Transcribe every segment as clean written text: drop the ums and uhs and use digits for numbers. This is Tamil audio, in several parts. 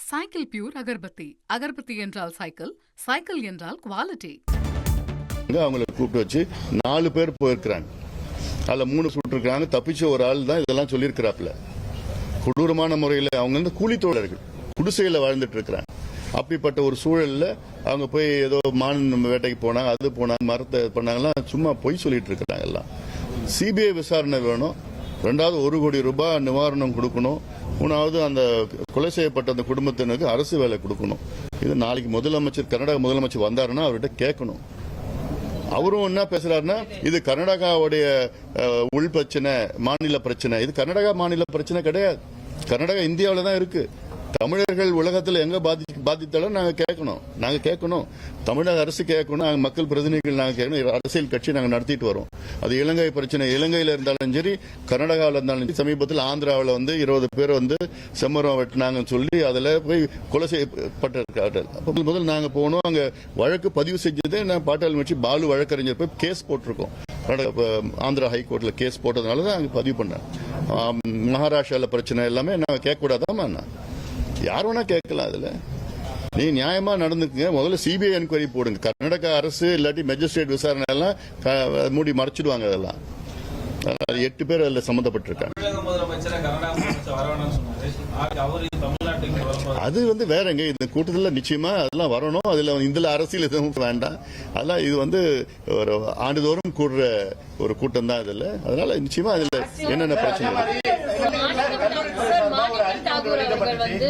Cycle pure agarbatti. அகர்பத்தி என்றால் சைக்கிள், சைக்கிள் என்றால் குவாலிட்டி. அவங்களை கூப்பிட்டு வச்சு 4 பேர் போயிருக்கிறாங்க. அதில் 3 சுட்டிருக்காங்க. தப்பிச்ச ஒரு ஆள் தான் இதெல்லாம் சொல்லியிருக்கிறாப்ல. கொடூரமான முறையில் அவங்க வந்து கூலி தொழிலாளர்கள் குடிசையில் வாழ்ந்துட்டு இருக்கிறாங்க. அப்படிப்பட்ட ஒரு சூழலில் அவங்க போய் ஏதோ மான் வேட்டைக்கு போனாங்க, அது போனாங்க, மரத்தை பண்ணாங்கலாம், சும்மா பொய் சொல்லிட்டு இருக்கிறாங்க. எல்லாம் சிபிஐ விசாரணை வேணும். 2வது 1 கோடி ரூபாய் நிவாரணம் கொடுக்கணும். 3வது அந்த கொலை செய்யப்பட்ட அந்த குடும்பத்தினருக்கு அரசு வேலை கொடுக்கணும். இது நாளைக்கு முதலமைச்சர், கர்நாடக முதலமைச்சர் வந்தாருன்னா அவர்கிட்ட கேட்கணும். அவரும் என்ன பேசுறாருன்னா, இது கர்நாடகாவுடைய உள் பிரச்சனை, மாநில பிரச்சனை. இது கர்நாடகா மாநில பிரச்சனை கிடையாது. கர்நாடகா இந்தியாவில் தான் இருக்கு. தமிழர்கள் உலகத்தில் எங்க பாதித்தாலும் நாங்க கேட்கணும். தமிழக அரசு கேட்கணும். நாங்க மக்கள் பிரதிநிதிகள் நாங்க கேட்கணும். அரசியல் கட்சி நாங்க நடத்திட்டு வரோம். அது இலங்கை பிரச்சனை, இலங்கையில இருந்தாலும் சரி, கர்நாடகாவில் இருந்தாலும் சரி. சமீபத்தில் ஆந்திராவில் வந்து 20 பேர் வந்து செம்மரம் வெட்டினாங்கன்னு சொல்லி அதுல போய் கொலை செய்யப்பட்டிருக்கார்கள். முதல் நாங்க போனோம். அங்க வழக்கு பதிவு செஞ்சது நான் பாட்டாளி கட்சி பாலு வழக்கறிஞர் போய் கேஸ் போட்டிருக்கோம். ஆந்திரா ஹைகோர்ட்ல கேஸ் போட்டதுனால தான் அங்க பதிவு பண்ணேன். மகாராஷ்டிரால பிரச்சனை எல்லாமே நாங்க கேட்கக்கூடாதாமா? யார் வேணா கேட்கலாம். அதுல நீ நியாயமா நடந்துக்குங்க. முதல்ல சிபிஐ என்கொயரி போடுங்க. கர்நாடக அரசு இல்லாட்டி மெஜிஸ்ட்ரேட் விசாரணை எல்லாம் மூடி மறைச்சிடுவாங்க. அதெல்லாம் 8 பேர் அதுல சம்பந்தப்பட்டிருக்காங்க. அது வந்து வேறங்க. இந்த கூட்டத்தில் நிச்சயமா அதெல்லாம் வரணும். இதுல அரசியல் எதுவும் வேண்டாம். அதெல்லாம் இது வந்து ஒரு ஆண்டுதோறும் கூடுற ஒரு கூட்டம் தான் இதுல. அதனால நிச்சயமா அதுல என்னென்ன பிரச்சனை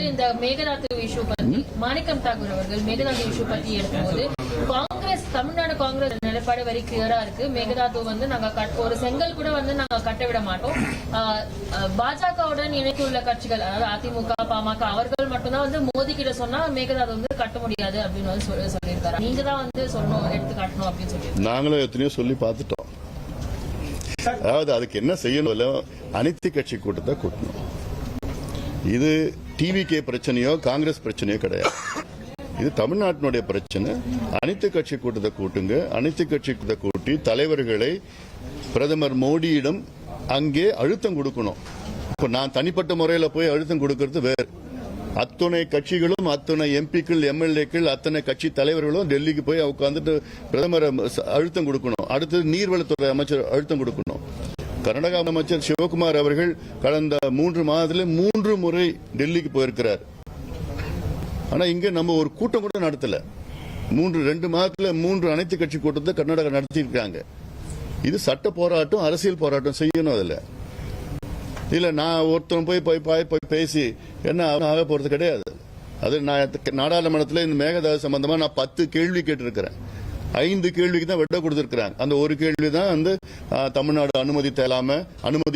இந்த மேகதாது இஷ்யூ பத்தி மாணிக்கம் தாக்கூர் அவர்கள் மேகதாது இஷ்யூ பத்தி எடுக்கும்போது காங்கிரஸ், தமிழ்நாடு காங்கிரஸ் நிலைப்பாடு வெரி கிளியரா இருக்கு. மேகதாது வந்து நாங்க ஒரு செங்கல் கூட வந்து நாங்க கட்ட விட மாட்டோம். பாஜகவுடன் இணைத்துள்ள கட்சிகள், அதாவது அதிமுக, பாமக, அவர்கள் மட்டும்தான் வந்து மோடி கிட்ட சொன்னா மேகதாது வந்து கட்ட முடியாது அப்படின்னு வந்து சொல்லியிருக்காரு. நீங்க தான் வந்து சொல்லணும், எடுத்து காட்டணும் அப்படின்னு சொல்லி நாங்களும் எத்தனையோ சொல்லி பார்த்துட்டோம். அதாவது அதுக்கு என்ன செய்யணும், அனைத்து கட்சி கூட்டத்தை கூட்டணும். இது டிவிகே பிரச்சனையோ காங்கிரஸ் பிரச்சனையோ கிடையாது. இது தமிழ்நாட்டினுடைய பிரச்சனை. அனைத்து கட்சி கூட்டத்தை கூட்டுங்க. அனைத்து கட்சி கூட்டத்தை கூட்டி தலைவர்களை பிரதமர் மோடியிடம் அங்கே அழுத்தம் கொடுக்கணும். இப்ப நான் தனிப்பட்ட முறையில் போய் அழுத்தம் கொடுக்கறது வேறு. அத்தனை கட்சிகளும், அத்தனை எம்பிக்கள், எம்எல்ஏக்கள், அத்தனை கட்சி தலைவர்களும் டெல்லிக்கு போய் உட்காந்துட்டு பிரதமர் அழுத்தம் கொடுக்கணும். அடுத்தது நீர்வளத்துறை அமைச்சர் அழுத்தம் கொடுக்கணும். கர்நாடக அமைச்சர் சிவகுமார் அவர்கள் கடந்த 3 மாதத்தில் 3 முறை டெல்லிக்கு போயிருக்கிறார். ஆனா இங்க நம்ம ஒரு கூட்டம் கூட நடத்தல. 2 மாதத்துல 3 அனைத்து கட்சி கூட்டத்தை கர்நாடகா நடத்தி இருக்காங்க. இது சட்ட போராட்டம், அரசியல் போராட்டம் செய்யணும். அதுல இல்ல நான் ஒருத்தன் போய் பேசி என்ன ஆக போறது கிடையாது. அது நான் நாடாளுமன்றத்தில் இந்த மேகதாது சம்பந்தமா நான் 10 கேள்வி கேட்டிருக்கிறேன். 5 கேள்விக்கு தான் வெட்ட கொடுத்திருக்கிறாங்க. அந்த ஒரு கேள்வி தான் வந்து தமிழ்நாடு அனுமதி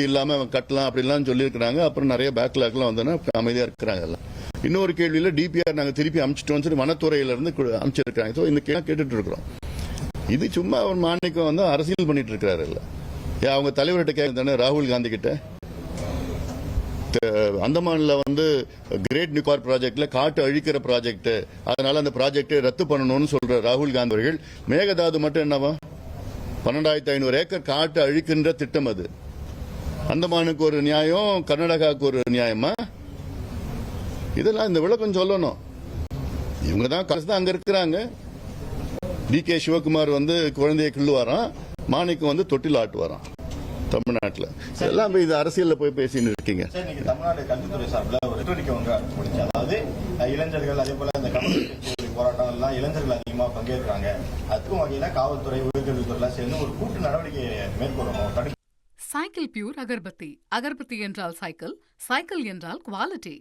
இல்லாம கட்டலாம் அப்படிலாம் சொல்லியிருக்கிறாங்க. அப்புறம் நிறைய பேக்லாக்லாம் வந்தோன்னா அமைதியா இருக்கிறாங்க. எல்லாம் இன்னொரு கேள்வியில டிபிஆர் நாங்க திருப்பி அமைச்சிட்டோம் சொல்லி வனத்துறையில இருந்து அமைச்சிருக்காங்க. இந்த கேட்டுட்டு இருக்கிறோம். இது சும்மா ஒரு மாணிக்கம் வந்து அரசியல் பண்ணிட்டு இருக்கிறாரு. இல்ல அவங்க தலைவர்கிட்ட கேட்க ராகுல் காந்தி கிட்ட அந்தமான்ல வந்து கிரேட் நியூக்ளியர் ப்ராஜெக்ட்ல காட்டு அழிக்கிற ப்ராஜெக்ட், அதனால அந்த ப்ராஜெக்டை ரத்து பண்ணணும்னு சொல்ற ராகுல் காந்தி அவர்கள் மேகதாது மட்டும் என்னவா 12,500 ஏக்கர் காட்டு அழிக்கின்ற திட்டம். அது அந்தமானுக்கு ஒரு நியாயம், கர்நாடகாவுக்கு ஒரு நியாயமா? இதெல்லாம் இந்த விளக்கம் சொல்லணும். இவங்க தான் அங்க இருக்கிறாங்க. டி.கே. சிவகுமார் வந்து குழந்தையை கிள்ளுவாராம், மாணிக்கம் வந்து தொட்டில் ஆட்டுவாராம் தமிழ்நாட்டில். எல்லாம் இது அரசியல்ல போய் பேசின்னு இருக்கீங்க. தமிழ்நாடு கல்வித்துறை சார்பில் ஒரு அதாவது இளைஞர்கள், அதே போல இந்த கம்யூனிஸ்ட் போராட்டம் எல்லாம் இளைஞர்கள் அதிகமாக பங்கேற்கிறாங்க. அதுக்கும் வகையில காவல்துறை, உயர்கல்வித்துறை சேர்ந்து ஒரு கூட்டு நடவடிக்கை மேற்கொள்ளணும். Cycle pure agarbatti. அகர்பத்தி என்றால் சைக்கிள், சைக்கிள் என்றால் குவாலிட்டி.